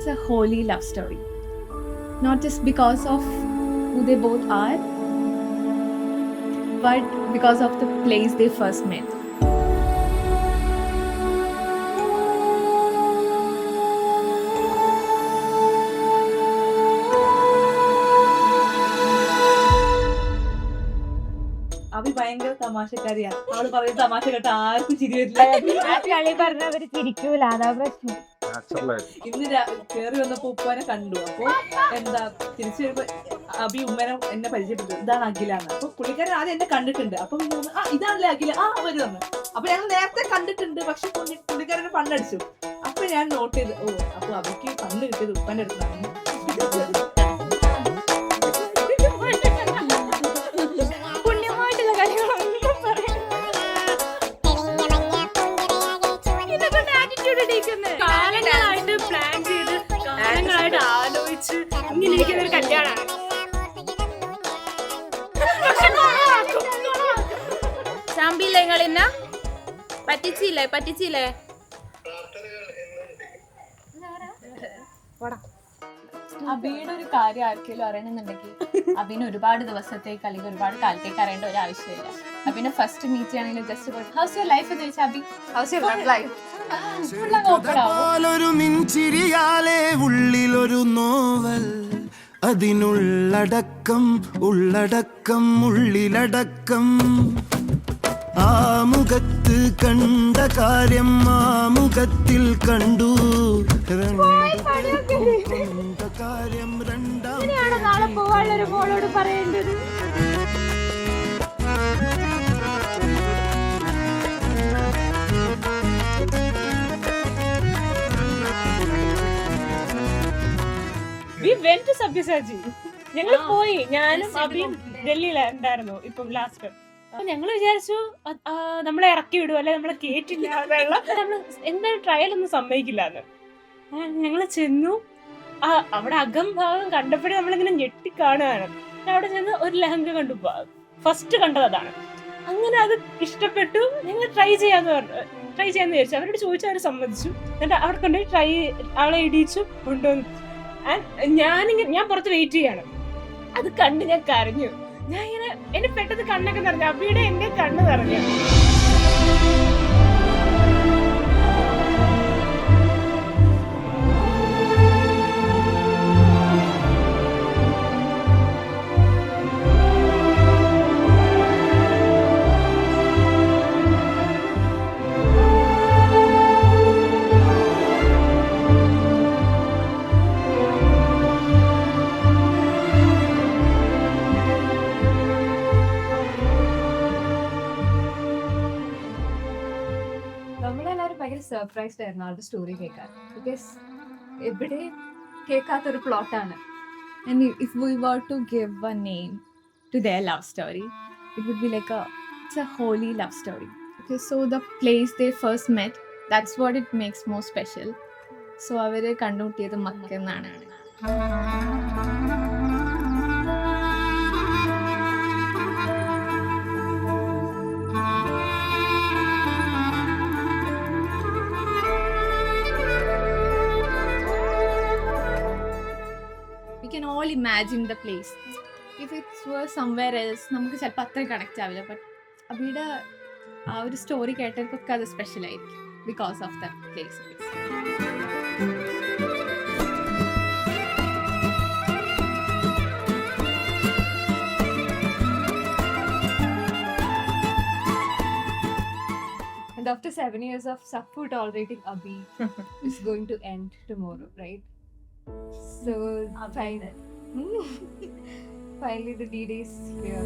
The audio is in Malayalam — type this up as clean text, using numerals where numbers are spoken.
it's a holy love story. Not just because of who they both are, but because of the place they first met. അവി ഭയങ്കര തമാശക്കാരിയാ. അവള് പറയുന്ന തമാശ കേട്ട ആർക്കും ചിരി വരില്ല. കളി പറഞ്ഞവര് ചിരിക്കൂല, അതാ പ്രശ്നം. ഇന്ന് കേറി വന്നപ്പോ ഉപ്പനെ കണ്ടു. അപ്പൊ എന്താ തിരിച്ചു വരുമ്പോ അബി ഉമ്മനെ എന്നെ പരിചയപ്പെട്ടു, ഇതാണ് അഖിലാണ്. അപ്പൊ പുള്ളിക്കാരൻ ആദ്യം എന്നെ കണ്ടിട്ടുണ്ട്. അപ്പൊ ഇതാണല്ലേ അഖില, വരുമെന്ന്. അപ്പൊ ഞങ്ങൾ നേരത്തെ കണ്ടിട്ടുണ്ട്, പക്ഷെ പുള്ളിക്കാരന് പണ്ടടിച്ചു. അപ്പൊ ഞാൻ നോട്ട് ചെയ്ത്, അപ്പൊ അബിക്ക് പണ്ട് കിട്ടിയത് ഉപ്പന്റെ അടുത്താണ്. കാലങ്ങളായിട്ട് പ്ലാൻ ചെയ്ത് കാലങ്ങളായിട്ട് ആലോചിച്ച് ഇങ്ങനെ ഇരിക്കുന്ന ഒരു കല്യാണമാണ്. ചാമ്പിയില്ലേ നിങ്ങളിന്ന പറ്റിച്ചില്ലേ അബിയുടെ ഒരു കാര്യം ആർക്കെങ്കിലും അറിയണമെന്നുണ്ടെങ്കിൽ അബിന് ഒരുപാട് ദിവസത്തേക്ക് അല്ലെങ്കിൽ ഒരുപാട് കാലത്തേക്ക് അറിയേണ്ട ഒരു ആവശ്യമില്ല. അബിനെ ഫസ്റ്റ് മീറ്റ് ചെയ്യണമെങ്കിൽ ജസ്റ്റ് ഹൗസ് യുവർ ലൈഫ് എന്ന് ചോദിച്ചാൽ അബി ഹൗസ് യുവർ ലൈഫ് ഒരു മിൻചിരിയാലേ ഉള്ളിലൊരു നോവൽ, അതിനുള്ളടക്കം ഉള്ളടക്കം ഉള്ളിലടക്കം. ആ മുഖത്ത് കണ്ട കാര്യം ആ മുഖത്തിൽ കണ്ടു, കാര്യം രണ്ടാം നാളെ പോവാനുള്ളൊരു മോളോട് പറയേണ്ടത്. We went to Sabyasachi. ഞങ്ങൾ പോയി, ഞാനും അബിയും ഡൽഹിയിലുണ്ടായിരുന്നു ഇപ്പം ലാസ്റ്റ്. അപ്പൊ ഞങ്ങൾ വിചാരിച്ചു നമ്മളെ ഇറക്കി വിടും, അല്ലെ നമ്മളെ കേറ്റില്ല, നമ്മള് എന്തായാലും ട്രയൽ ഒന്നും സമ്മതിക്കില്ല എന്ന്. ഞങ്ങള് ചെന്നു, അവിടെ അകം ഭാഗം കണ്ടപ്പോഴേ നമ്മളിങ്ങനെ ഞെട്ടിക്കാണുകയാണ്. അവിടെ ചെന്ന് ഒരു ലെഹങ്ക കണ്ടു, ഫസ്റ്റ് കണ്ടത് അതാണ്. അങ്ങനെ അത് ഇഷ്ടപ്പെട്ടു, ഞങ്ങൾ ട്രൈ ചെയ്യാന്ന് വിചാരിച്ചു. അവരോട് ചോദിച്ചു, അവർ സമ്മതിച്ചു. എന്നിട്ട് അവിടെ കൊണ്ടുപോയി അവളെ ഇടിച്ചു കൊണ്ടുവന്നു. ഞാൻ പുറത്ത് വെയിറ്റ് ചെയ്യാണ്. അത് കണ്ട് ഞാൻ കരഞ്ഞു. ഞാൻ ഇങ്ങനെ എന്നെ പെട്ടെന്ന് കണ്ണൊക്കെ നിറഞ്ഞു. അബിയുടെ എന്റെ കണ്ണ് നിറഞ്ഞു. നമ്മളെല്ലാവരും ഭയങ്കര സർപ്രൈസ്ഡ് ആയിരുന്നു ആളുടെ സ്റ്റോറി കേൾക്കാൻ. ബിക്കോസ് എവിടെ കേൾക്കാത്തൊരു പ്ലോട്ടാണ്. And if we were to give a name to their love story, it would be like it's a holy love story. So the place they first met, that's what it makes more special. So അവർ കണ്ടുമുട്ടിയത് മക്ക എന്നാണ്. Can all imagine the place. If it were somewhere else, നമുക്ക് ചിലപ്പോൾ അത്ര കണക്ട് ആവില്ല. ബട്ട് അബിയുടെ ആ ഒരു സ്റ്റോറി കേട്ടവർക്കൊക്കെ അത് സ്പെഷ്യൽ ആയിരിക്കും because of the place. And after 7 years of Sappho tolerating Abhi is going to end tomorrow, right? So finally the D-Day is here.